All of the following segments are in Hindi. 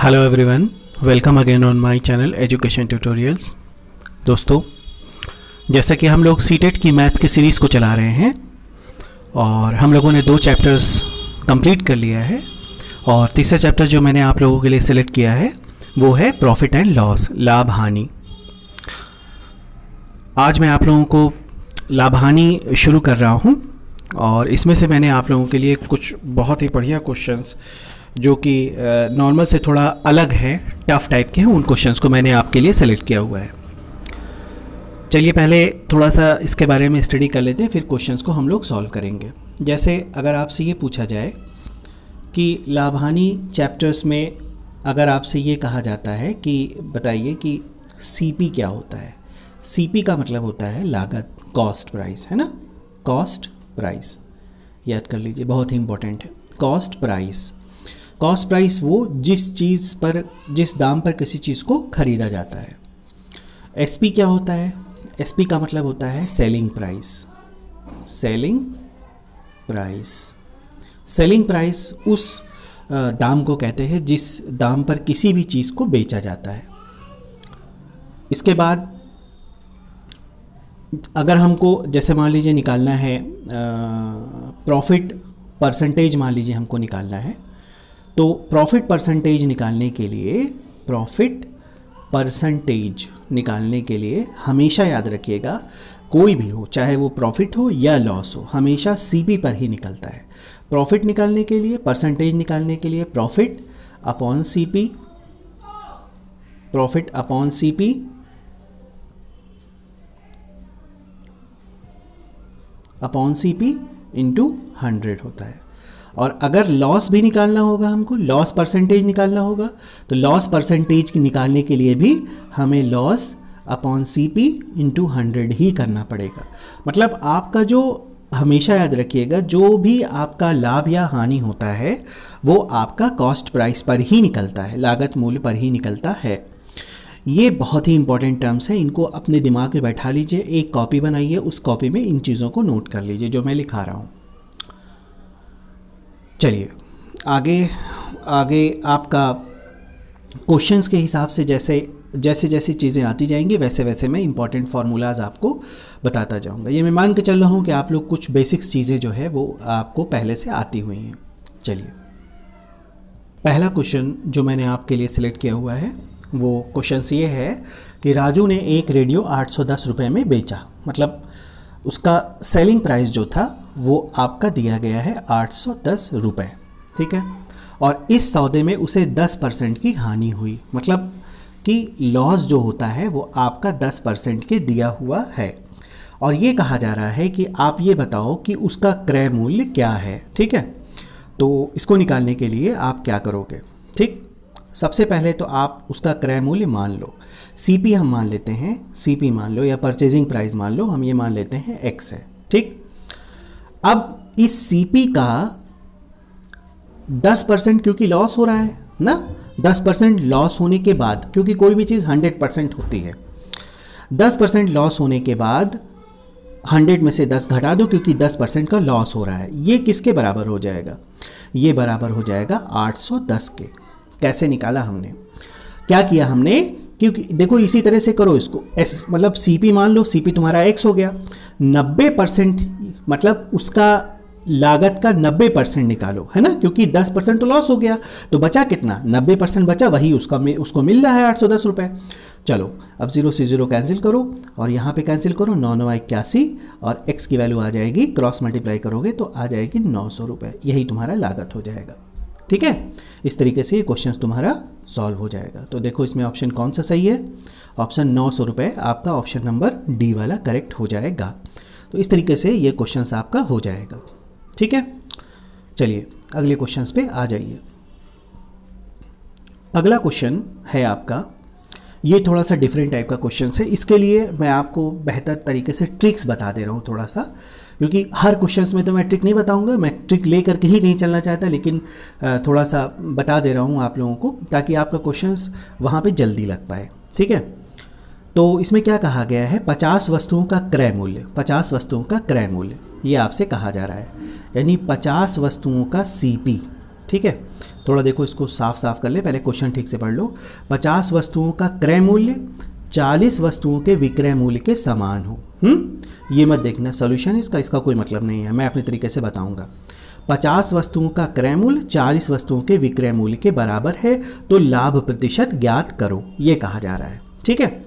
Hello everyone, welcome again on my channel education tutorials. दोस्तों, जैसा कि हम लोग सीटेट की मैथ्स की सीरीज़ को चला रहे हैं और हम लोगों ने 2 चैप्टर्स कंप्लीट कर लिया है और तीसरा चैप्टर जो मैंने आप लोगों के लिए सिलेक्ट किया है वो है प्रॉफिट एंड लॉस, लाभ हानि। आज मैं आप लोगों को लाभ हानि शुरू कर रहा हूँ और इसमें से मैंने आप लोगों के लिए कुछ बहुत ही बढ़िया क्वेश्चंस जो कि नॉर्मल से थोड़ा अलग है, टफ टाइप के हैं, उन क्वेश्चंस को मैंने आपके लिए सेलेक्ट किया हुआ है। चलिए पहले थोड़ा सा इसके बारे में स्टडी कर लेते हैं, फिर क्वेश्चंस को हम लोग सॉल्व करेंगे। जैसे अगर आपसे ये पूछा जाए कि लाभ हानि चैप्टर्स में अगर आपसे ये कहा जाता है कि बताइए कि सीपी क्या होता है। सीपी का मतलब होता है लागत, कॉस्ट प्राइस, है ना। कॉस्ट प्राइस याद कर लीजिए, बहुत ही इंपॉर्टेंट है। कॉस्ट प्राइस, कॉस्ट प्राइस वो जिस दाम पर किसी चीज़ को खरीदा जाता है। एसपी क्या होता है? एसपी का मतलब होता है selling price. Selling price, selling price उस दाम को कहते हैं जिस दाम पर किसी भी चीज़ को बेचा जाता है। इसके बाद अगर हमको जैसे मान लीजिए निकालना है प्रॉफिट परसेंटेज, मान लीजिए हमको निकालना है, तो प्रॉफिट परसेंटेज निकालने के लिए हमेशा याद रखिएगा, कोई भी हो, चाहे वो प्रॉफिट हो या लॉस हो, हमेशा सीपी पर ही निकलता है। प्रॉफिट निकालने के लिए, परसेंटेज निकालने के लिए profit upon CP, profit upon CP upon CP into 100 होता है। और अगर लॉस भी निकालना होगा, हमको लॉस परसेंटेज निकालना होगा, तो लॉस परसेंटेज निकालने के लिए भी हमें लॉस अपॉन सीपी इंटू 100 ही करना पड़ेगा। मतलब आपका जो, हमेशा याद रखिएगा, जो भी आपका लाभ या हानि होता है वो आपका कॉस्ट प्राइस पर ही निकलता है, लागत मूल्य पर ही निकलता है। ये बहुत ही इंपॉर्टेंट टर्म्स हैं, इनको अपने दिमाग में बैठा लीजिए, एक कॉपी बनाइए, उस कॉपी में इन चीज़ों को नोट कर लीजिए जो मैं लिखा रहा हूँ। चलिए आगे आपका क्वेश्चंस के हिसाब से जैसे चीज़ें आती जाएंगी वैसे वैसे मैं इंपॉर्टेंट फार्मूलाज आपको बताता जाऊंगा। ये मैं मान के चल रहा हूँ कि आप लोग कुछ बेसिक्स चीज़ें जो है वो आपको पहले से आती हुई हैं। चलिए पहला क्वेश्चन जो मैंने आपके लिए सिलेक्ट किया हुआ है वो क्वेश्चन ये है कि राजू ने एक रेडियो 810 रुपये में बेचा। मतलब उसका सेलिंग प्राइस जो था वो आपका दिया गया है 810 रुपये, ठीक है। और इस सौदे में उसे 10% की हानि हुई, मतलब कि लॉस जो होता है वो आपका 10% के दिया हुआ है। और ये कहा जा रहा है कि आप ये बताओ कि उसका क्रय मूल्य क्या है, ठीक है। तो इसको निकालने के लिए आप क्या करोगे? ठीक, सबसे पहले तो आप उसका क्रय मूल्य मान लो, सीपी हम मान लेते हैं, सीपी मान लो या परचेजिंग प्राइस मान लो, हम ये मान लेते हैं एक्स है, ठीक। अब इस सीपी का 10% क्योंकि लॉस हो रहा है ना, 10% लॉस होने के बाद, क्योंकि कोई भी चीज़ 100% होती है, 10% लॉस होने के बाद 100 में से 10 घटा दो क्योंकि 10% का लॉस हो रहा है। ये किसके बराबर हो जाएगा? ये बराबर हो जाएगा 810 के। कैसे निकाला हमने, क्या किया हमने? क्योंकि देखो इसी तरह से करो इसको, एस मतलब सीपी मान लो, सीपी तुम्हारा एक्स हो गया, 90% मतलब उसका लागत का 90% निकालो, है ना, क्योंकि 10% तो लॉस हो गया, तो बचा कितना? 90% बचा, वही उसको मिल रहा है 810 रुपये। चलो अब 0 से 0 कैंसिल करो और यहाँ पे कैंसिल करो, 9 9 81 और x की वैल्यू आ जाएगी, क्रॉस मल्टीप्लाई करोगे तो आ जाएगी 900 रुपये। यही तुम्हारा लागत हो जाएगा, ठीक है। इस तरीके से ये क्वेश्चन तुम्हारा सॉल्व हो जाएगा। तो देखो इसमें ऑप्शन कौन सा सही है? ऑप्शन 900 रुपये आपका ऑप्शन नंबर डी वाला करेक्ट हो जाएगा। तो इस तरीके से ये क्वेश्चन आपका हो जाएगा, ठीक है। चलिए अगले क्वेश्चन पे आ जाइए। अगला क्वेश्चन है आपका, ये थोड़ा सा डिफरेंट टाइप का क्वेश्चन है। इसके लिए मैं आपको बेहतर तरीके से ट्रिक्स बता दे रहा हूँ थोड़ा सा, क्योंकि हर क्वेश्चंस में तो मैं ट्रिक नहीं बताऊंगा, मैं ट्रिक ले करके ही नहीं चलना चाहता, लेकिन थोड़ा सा बता दे रहा हूँ आप लोगों को ताकि आपका क्वेश्चंस वहाँ पे जल्दी लग पाए, ठीक है। तो इसमें क्या कहा गया है? 50 वस्तुओं का क्रय मूल्य, 50 वस्तुओं का क्रय मूल्य ये आपसे कहा जा रहा है, यानी 50 वस्तुओं का सीपी, ठीक है। थोड़ा देखो इसको साफ साफ कर ले, पहले क्वेश्चन ठीक से पढ़ लो। 50 वस्तुओं का क्रय मूल्य 40 वस्तुओं के विक्रय मूल्य के समान हो। ये मत देखना सॉल्यूशन इसका कोई मतलब नहीं है, मैं अपने तरीके से बताऊंगा। 50 वस्तुओं का क्रय मूल्य 40 वस्तुओं के विक्रय मूल्य के बराबर है तो लाभ प्रतिशत ज्ञात करो, ये कहा जा रहा है। ठीक है,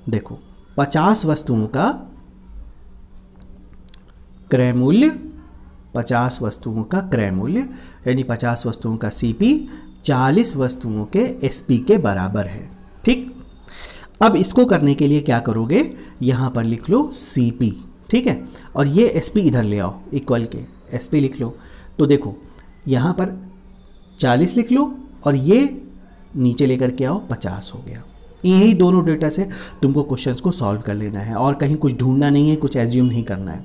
देखो 50 वस्तुओं का क्रय मूल्य, 50 वस्तुओं का क्रय मूल्य यानी 50 वस्तुओं का सीपी 40 वस्तुओं के एसपी के बराबर है। ठीक, अब इसको करने के लिए क्या करोगे, यहां पर लिख लो सीपी। ठीक है, और ये एसपी इधर ले आओ, इक्वल के एसपी लिख लो। तो देखो यहां पर 40 लिख लो और ये नीचे लेकर के आओ 50 हो गया। यही दोनों डेटा से तुमको क्वेश्चंस को सॉल्व कर लेना है और कहीं कुछ ढूंढना नहीं है, कुछ एज्यूम नहीं करना है।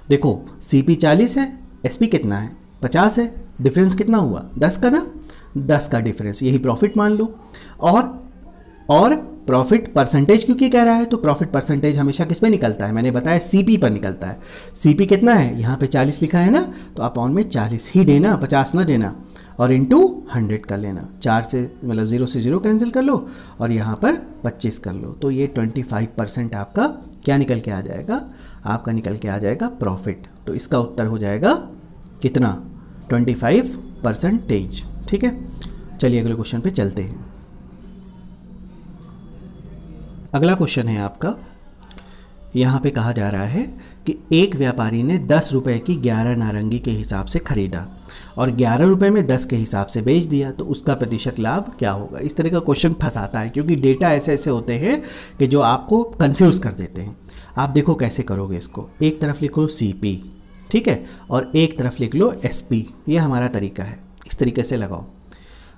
देखो सीपी 40 है, एसपी कितना है 50 है, डिफरेंस कितना हुआ 10 का ना, 10 का डिफरेंस, यही प्रॉफिट मान लो। और प्रॉफिट परसेंटेज क्योंकि कह रहा है तो प्रॉफिट परसेंटेज हमेशा किस पे निकलता है, मैंने बताया सीपी पर निकलता है। सीपी कितना है, यहाँ पे 40 लिखा है ना, तो अपॉन में 40 ही देना, 50 ना देना, और इंटू 100 कर लेना। 4 से मतलब 0 से 0 कैंसिल कर लो और यहाँ पर 25 कर लो, तो ये 25% आपका क्या निकल के आ जाएगा, आपका निकल के आ जाएगा प्रॉफिट। तो इसका उत्तर हो जाएगा कितना, 25%। ठीक है, चलिए अगले क्वेश्चन पे चलते हैं। अगला क्वेश्चन है आपका, यहाँ पे कहा जा रहा है कि एक व्यापारी ने 10 रुपए की 11 नारंगी के हिसाब से खरीदा और 11 रुपए में 10 के हिसाब से बेच दिया, तो उसका प्रतिशत लाभ क्या होगा। इस तरह का क्वेश्चन फंसाता है क्योंकि डेटा ऐसे ऐसे होते हैं कि जो आपको कंफ्यूज कर देते हैं। आप देखो कैसे करोगे इसको, एक तरफ लिखो सीपी, ठीक है, और एक तरफ लिख लो एसपी, ये हमारा तरीका है। इस तरीके से लगाओ,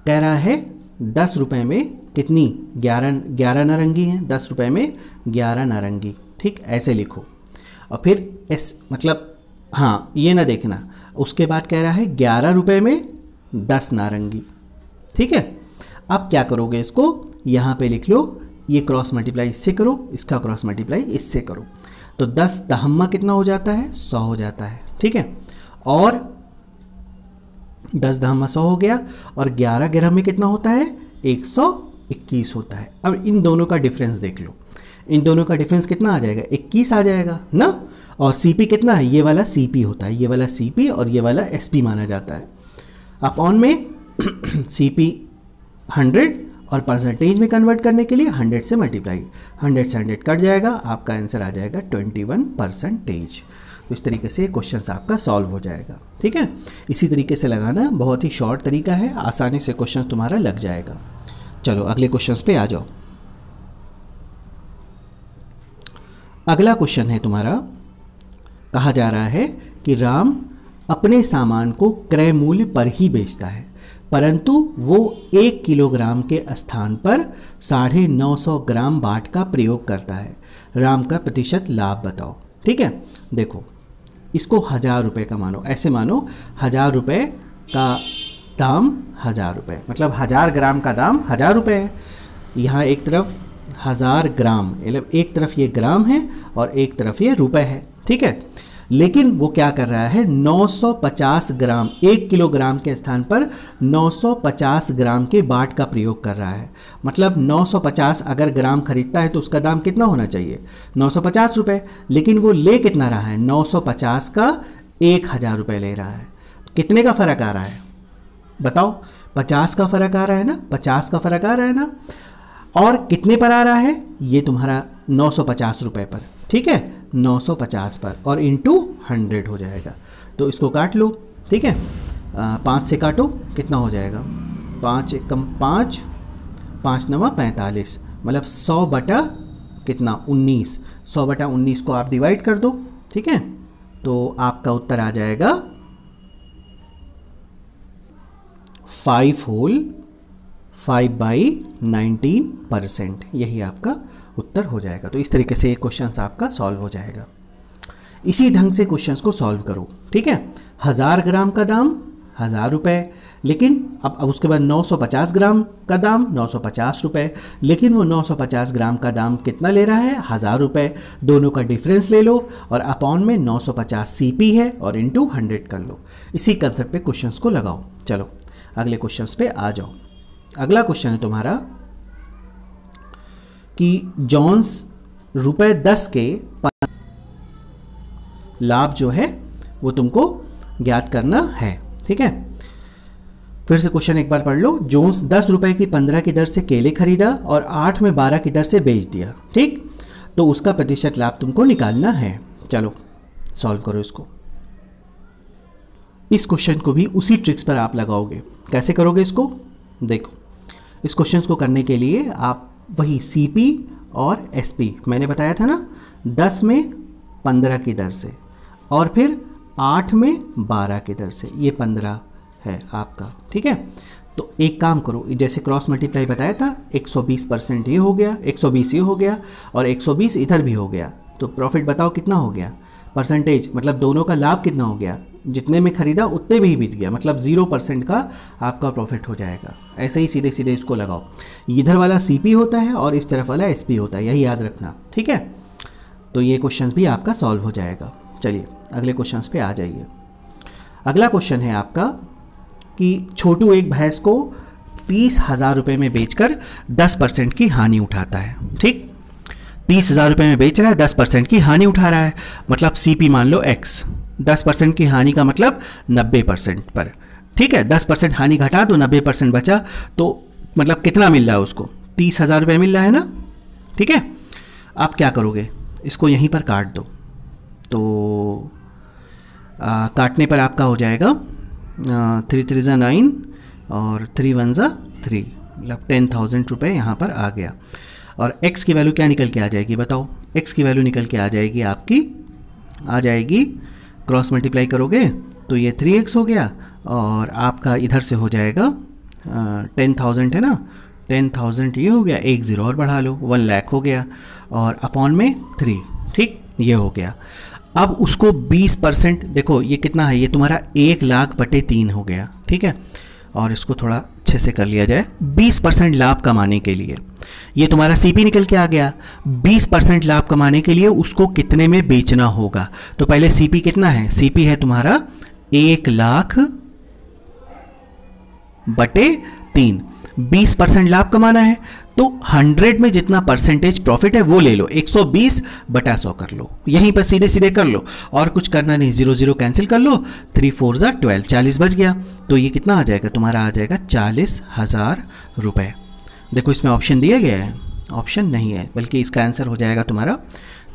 कह रहा है 10 रुपए में कितनी 11 नारंगी हैं, 10 रुपए में 11 नारंगी। ठीक, ऐसे लिखो और फिर मतलब हाँ ये ना देखना, उसके बाद कह रहा है 11 रुपए में 10 नारंगी। ठीक है, अब क्या करोगे, इसको यहाँ पे लिख लो, ये क्रॉस मल्टीप्लाई इससे करो, इसका क्रॉस मल्टीप्लाई इससे करो, तो 10 दहम्मा कितना हो जाता है 100 हो जाता है। ठीक है, और 10 दहम्मा 100 हो गया और 11 ग्राम में कितना होता है 121 होता है। अब इन दोनों का डिफरेंस देख लो, इन दोनों का डिफरेंस कितना आ जाएगा 21 आ जाएगा ना। और सीपी कितना है, ये वाला सीपी होता है, ये वाला सीपी और ये वाला एसपी माना जाता है। अपॉन में सीपी 100 और परसेंटेज में कन्वर्ट करने के लिए 100 से मल्टीप्लाई, 100 से 100 कट जाएगा, आपका आंसर आ जाएगा 21%। तो इस तरीके से क्वेश्चन आपका सॉल्व हो जाएगा। ठीक है, इसी तरीके से लगाना, बहुत ही शॉर्ट तरीका है, आसानी से क्वेश्चन तुम्हारा लग जाएगा। चलो अगले क्वेश्चन पे आ जाओ। अगला क्वेश्चन है तुम्हारा, कहा जा रहा है कि राम अपने सामान को क्रय मूल्य पर ही बेचता है, परंतु वो 1 किलोग्राम के स्थान पर 950 ग्राम बाट का प्रयोग करता है। राम का प्रतिशत लाभ बताओ। ठीक है, देखो इसको 1000 रुपये का मानो, ऐसे मानो 1000 रुपये का दाम 1000 रुपये, मतलब 1000 ग्राम का दाम 1000 रुपये है। यहाँ एक तरफ 1000 ग्राम, मतलब एक तरफ ये ग्राम है और एक तरफ ये रुपए है। ठीक है, लेकिन वो क्या कर रहा है 950 ग्राम, 1 किलोग्राम के स्थान पर 950 ग्राम के बाट का प्रयोग कर रहा है। मतलब 950 अगर ग्राम खरीदता है तो उसका दाम कितना होना चाहिए 950 रुपये, लेकिन वो ले कितना रहा है 950 का 1000 रुपये ले रहा है। कितने का फ़र्क आ रहा है बताओ, 50 का फ़र्क आ रहा है ना, 50 का फ़र्क आ रहा है ना। और कितने पर आ रहा है, ये तुम्हारा 950 रुपये पर। ठीक है, 950 पर और इंटू 100 हो जाएगा, तो इसको काट लो। ठीक है, 5 से काटो, कितना हो जाएगा 5 एकम 5, 5 नवा 45, मतलब 100 बटा कितना 19, 100 बटा 19 को आप डिवाइड कर दो। ठीक है, तो आपका उत्तर आ जाएगा 5 होल 5/19%, यही आपका उत्तर हो जाएगा। तो इस तरीके से ये क्वेश्चन आपका सॉल्व हो जाएगा। इसी ढंग से क्वेश्चंस को सॉल्व करो। ठीक है, 1000 ग्राम का दाम 1000 रुपये, लेकिन अब उसके बाद 950 ग्राम का दाम 950 रुपये, लेकिन वो 950 ग्राम का दाम कितना ले रहा है 1000 रुपये। दोनों का डिफरेंस ले लो और अपॉन में 950 सीपी है और इंटू 100 कर लो। इसी कंसेप्ट पे क्वेश्चंस को लगाओ। चलो अगले क्वेश्चंस पे आ जाओ। अगला क्वेश्चन है तुम्हारा कि जॉन्स ₹10 के लाभ जो है वो तुमको ज्ञात करना है। ठीक है, फिर से क्वेश्चन एक बार पढ़ लो। जोन्स ₹10 की 15 की दर से केले खरीदा और 8 में 12 की दर से बेच दिया। ठीक, तो उसका प्रतिशत लाभ तुमको निकालना है। चलो सॉल्व करो इसको। इस क्वेश्चन को भी उसी ट्रिक्स पर आप लगाओगे। कैसे करोगे इसको? देखो, इस क्वेश्चन को करने के लिए आप वही CP और SP मैंने बताया था ना, 10 में 15 की दर से और फिर 8 में 12 की दर से, ये 15 है आपका। ठीक है, तो एक काम करो, जैसे क्रॉस मल्टीप्लाई बताया था, 120% ये हो गया, 120 ये हो गया और 120 इधर भी हो गया, तो प्रॉफिट बताओ कितना हो गया? परसेंटेज मतलब दोनों का लाभ कितना हो गया? जितने में खरीदा उतने में ही बिक गया, मतलब 0% का आपका प्रॉफिट हो जाएगा। ऐसे ही सीधे सीधे इसको लगाओ। इधर वाला CP होता है और इस तरफ वाला SP होता है, यही याद रखना। ठीक है, तो ये क्वेश्चन भी आपका सॉल्व हो जाएगा। चलिए अगले क्वेश्चन पे आ जाइए। अगला क्वेश्चन है आपका कि छोटू एक भैंस को 30,000 रुपये में बेचकर 10% की हानि उठाता है। ठीक, 30,000 रुपये में बेच रहा है, 10% की हानि उठा रहा है, मतलब CP मान लो X। 10% की हानि का मतलब 90% पर। ठीक है, 10% हानि घटा दो, 90% बचा, तो मतलब कितना मिल रहा है उसको? 30,000 रुपये मिल रहा है ना। ठीक है, आप क्या करोगे? इसको यहीं पर काट दो, तो काटने पर आपका हो जाएगा 3 3 ज़ा 9 और 3 1 ज़ा 3, मतलब 10,000 रुपये यहाँ पर आ गया। और x की वैल्यू क्या निकल के आ जाएगी बताओ? x की वैल्यू निकल के आ जाएगी आपकी, आ जाएगी, क्रॉस मल्टीप्लाई करोगे तो ये 3x हो गया और आपका इधर से हो जाएगा 10,000 है ना, 10,000 ये हो गया, 1 0 और बढ़ा लो, 1 लाख हो गया और अपॉन में 3। ठीक, ये हो गया। अब उसको 20%, देखो ये कितना है, ये तुम्हारा 1 लाख बटे 3 हो गया। ठीक है, और इसको थोड़ा अच्छे से कर लिया जाए। 20% लाभ कमाने के लिए ये तुम्हारा CP निकल के आ गया। 20% लाभ कमाने के लिए उसको कितने में बेचना होगा? तो पहले CP कितना है? CP है तुम्हारा 1 लाख बटे 3। 20% लाभ कमाना है तो 100 में जितना परसेंटेज प्रॉफिट है वो ले लो, 120 बटा 100 कर लो, यहीं पर सीधे सीधे कर लो और कुछ करना नहीं। 0 0 कैंसिल कर लो, 3 4 ज़ा 12, 40 बच गया। तो ये कितना आ जाएगा तुम्हारा? आ जाएगा 40,000 रुपये। देखो इसमें ऑप्शन दिया गया है? ऑप्शन नहीं है, बल्कि इसका आंसर हो जाएगा तुम्हारा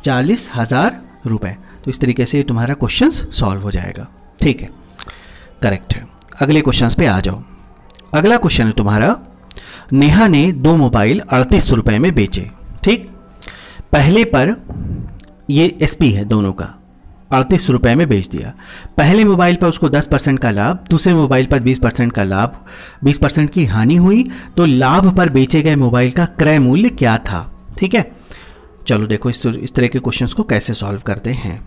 40,000 रुपये। तो इस तरीके से तुम्हारा क्वेश्चन सॉल्व हो जाएगा। ठीक है, करेक्ट है। अगले क्वेश्चन पे आ जाओ। अगला क्वेश्चन है तुम्हारा, नेहा ने 2 मोबाइल 3800 रुपये में बेचे। ठीक, पहले पर ये SP है दोनों का, 3800 रुपये में बेच दिया। पहले मोबाइल पर उसको 10% का लाभ, दूसरे मोबाइल पर 20% का लाभ, 20% की हानि हुई। तो लाभ पर बेचे गए मोबाइल का क्रय मूल्य क्या था? ठीक है, चलो देखो इस तरह के क्वेश्चंस को कैसे सॉल्व करते हैं।